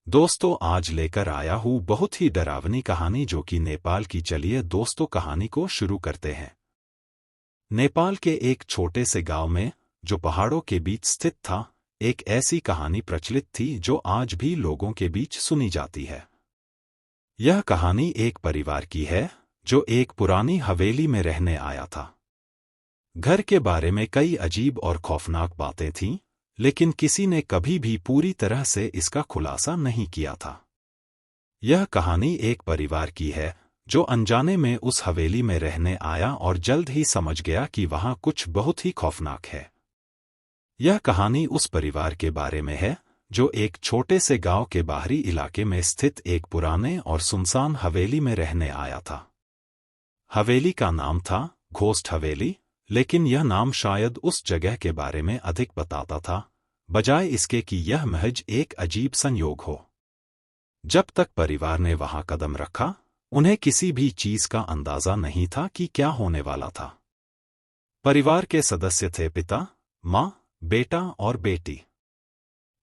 दोस्तों, आज लेकर आया हूँ बहुत ही डरावनी कहानी जो कि नेपाल की। चलिए दोस्तों, कहानी को शुरू करते हैं। नेपाल के एक छोटे से गांव में, जो पहाड़ों के बीच स्थित था, एक ऐसी कहानी प्रचलित थी जो आज भी लोगों के बीच सुनी जाती है। यह कहानी एक परिवार की है जो एक पुरानी हवेली में रहने आया था। घर के बारे में कई अजीब और खौफनाक बातें थीं, लेकिन किसी ने कभी भी पूरी तरह से इसका खुलासा नहीं किया था। यह कहानी एक परिवार की है जो अनजाने में उस हवेली में रहने आया और जल्द ही समझ गया कि वहां कुछ बहुत ही खौफनाक है। यह कहानी उस परिवार के बारे में है जो एक छोटे से गांव के बाहरी इलाके में स्थित एक पुराने और सुनसान हवेली में रहने आया था। हवेली का नाम था घोस्ट हवेली, लेकिन यह नाम शायद उस जगह के बारे में अधिक बताता था, बजाय इसके कि यह महज एक अजीब संयोग हो। जब तक परिवार ने वहां कदम रखा, उन्हें किसी भी चीज का अंदाजा नहीं था कि क्या होने वाला था। परिवार के सदस्य थे पिता, माँ, बेटा और बेटी।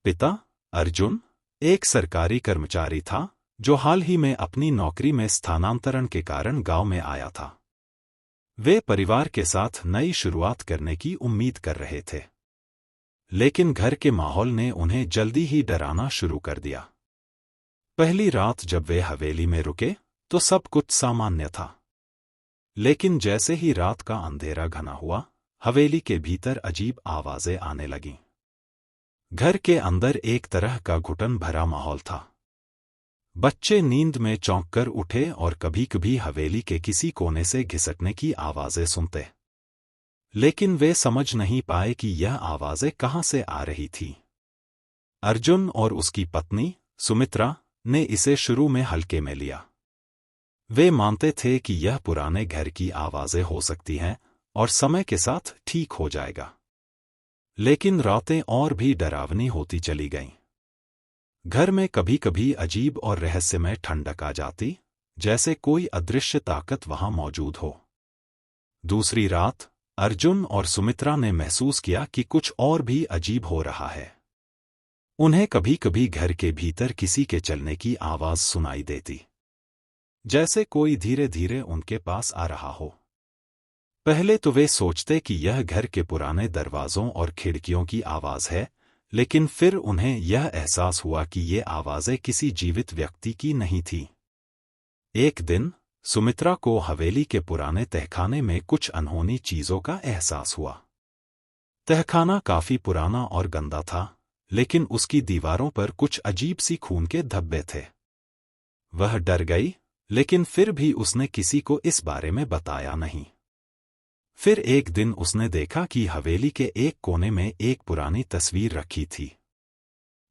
पिता अर्जुन एक सरकारी कर्मचारी था जो हाल ही में अपनी नौकरी में स्थानांतरण के कारण गांव में आया था। वे परिवार के साथ नई शुरुआत करने की उम्मीद कर रहे थे, लेकिन घर के माहौल ने उन्हें जल्दी ही डराना शुरू कर दिया। पहली रात जब वे हवेली में रुके तो सब कुछ सामान्य था, लेकिन जैसे ही रात का अंधेरा घना हुआ, हवेली के भीतर अजीब आवाजें आने लगीं। घर के अंदर एक तरह का घुटन भरा माहौल था। बच्चे नींद में चौंक कर उठे और कभी-कभी हवेली के किसी कोने से घिसटने की आवाजें सुनते, लेकिन वे समझ नहीं पाए कि यह आवाजें कहां से आ रही थीं। अर्जुन और उसकी पत्नी सुमित्रा ने इसे शुरू में हल्के में लिया। वे मानते थे कि यह पुराने घर की आवाजें हो सकती हैं और समय के साथ ठीक हो जाएगा। लेकिन रातें और भी डरावनी होती चली गईं। घर में कभी-कभी अजीब और रहस्यमय ठंडक आ जाती, जैसे कोई अदृश्य ताकत वहां मौजूद हो। दूसरी रात अर्जुन और सुमित्रा ने महसूस किया कि कुछ और भी अजीब हो रहा है। उन्हें कभी-कभी घर के भीतर किसी के चलने की आवाज सुनाई देती, जैसे कोई धीरे-धीरे उनके पास आ रहा हो। पहले तो वे सोचते कि यह घर के पुराने दरवाजों और खिड़कियों की आवाज है, लेकिन फिर उन्हें यह एहसास हुआ कि ये आवाजें किसी जीवित व्यक्ति की नहीं थीं। एक दिन सुमित्रा को हवेली के पुराने तहखाने में कुछ अनहोनी चीजों का एहसास हुआ। तहखाना काफी पुराना और गंदा था, लेकिन उसकी दीवारों पर कुछ अजीब सी खून के धब्बे थे। वह डर गई, लेकिन फिर भी उसने किसी को इस बारे में बताया नहीं। फिर एक दिन उसने देखा कि हवेली के एक कोने में एक पुरानी तस्वीर रखी थी।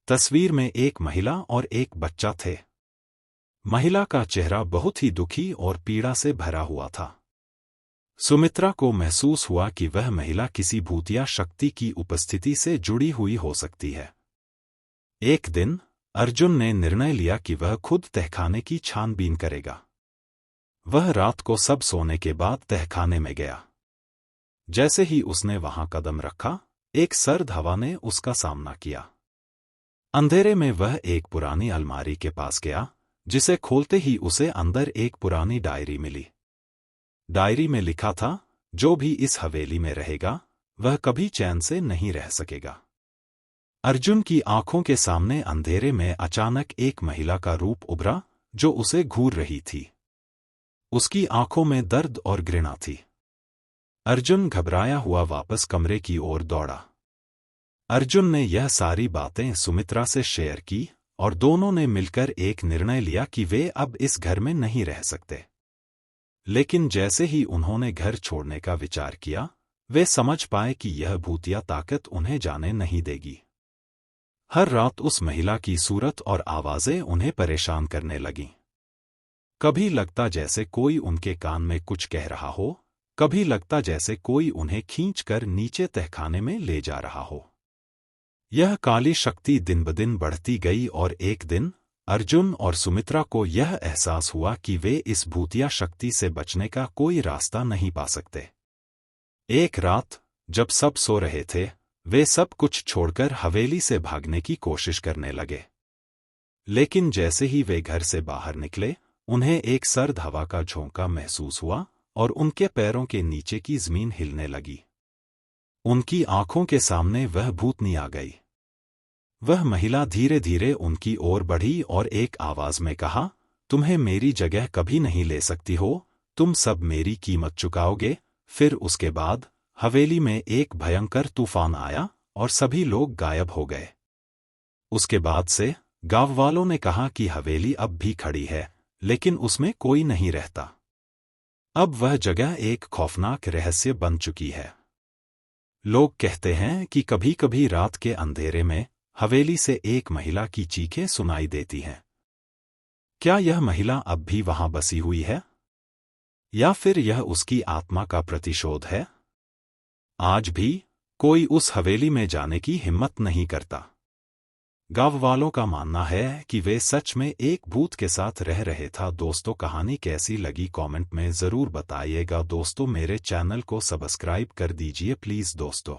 तस्वीर में एक महिला और एक बच्चा थे। महिला का चेहरा बहुत ही दुखी और पीड़ा से भरा हुआ था। सुमित्रा को महसूस हुआ कि वह महिला किसी भूतिया शक्ति की उपस्थिति से जुड़ी हुई हो सकती है। एक दिन अर्जुन ने निर्णय लिया कि वह खुद तहखाने की छानबीन करेगा। वह रात को सब सोने के बाद तहखाने में गया। जैसे ही उसने वहां कदम रखा, एक सर्द हवा ने उसका सामना किया। अंधेरे में वह एक पुरानी अलमारी के पास गया, जिसे खोलते ही उसे अंदर एक पुरानी डायरी मिली। डायरी में लिखा था, जो भी इस हवेली में रहेगा, वह कभी चैन से नहीं रह सकेगा। अर्जुन की आंखों के सामने अंधेरे में अचानक एक महिला का रूप उभरा, जो उसे घूर रही थी। उसकी आंखों में दर्द और घृणा थी। अर्जुन घबराया हुआ वापस कमरे की ओर दौड़ा। अर्जुन ने यह सारी बातें सुमित्रा से शेयर की और दोनों ने मिलकर एक निर्णय लिया कि वे अब इस घर में नहीं रह सकते। लेकिन जैसे ही उन्होंने घर छोड़ने का विचार किया, वे समझ पाए कि यह भूतिया ताकत उन्हें जाने नहीं देगी। हर रात उस महिला की सूरत और आवाजें उन्हें परेशान करने लगीं। कभी लगता जैसे कोई उनके कान में कुछ कह रहा हो, कभी लगता जैसे कोई उन्हें खींचकर नीचे तहखाने में ले जा रहा हो। यह काली शक्ति दिन ब दिन बढ़ती गई और एक दिन अर्जुन और सुमित्रा को यह एहसास हुआ कि वे इस भूतिया शक्ति से बचने का कोई रास्ता नहीं पा सकते। एक रात जब सब सो रहे थे, वे सब कुछ छोड़कर हवेली से भागने की कोशिश करने लगे। लेकिन जैसे ही वे घर से बाहर निकले, उन्हें एक सर्द हवा का झोंका महसूस हुआ और उनके पैरों के नीचे की जमीन हिलने लगी। उनकी आंखों के सामने वह भूतनी आ गई। वह महिला धीरे धीरे उनकी ओर बढ़ी और एक आवाज में कहा, तुम्हें मेरी जगह कभी नहीं ले सकती हो, तुम सब मेरी कीमत चुकाओगे। फिर उसके बाद हवेली में एक भयंकर तूफान आया और सभी लोग गायब हो गए। उसके बाद से गांव वालों ने कहा कि हवेली अब भी खड़ी है, लेकिन उसमें कोई नहीं रहता। अब वह जगह एक खौफनाक रहस्य बन चुकी है। लोग कहते हैं कि कभी कभी रात के अंधेरे में हवेली से एक महिला की चीखें सुनाई देती हैं। क्या यह महिला अब भी वहां बसी हुई है, या फिर यह उसकी आत्मा का प्रतिशोध है? आज भी कोई उस हवेली में जाने की हिम्मत नहीं करता। गांव वालों का मानना है कि वे सच में एक भूत के साथ रह रहे था। दोस्तों, कहानी कैसी लगी कमेंट में ज़रूर बताइएगा। दोस्तों, मेरे चैनल को सब्सक्राइब कर दीजिए प्लीज़ दोस्तों।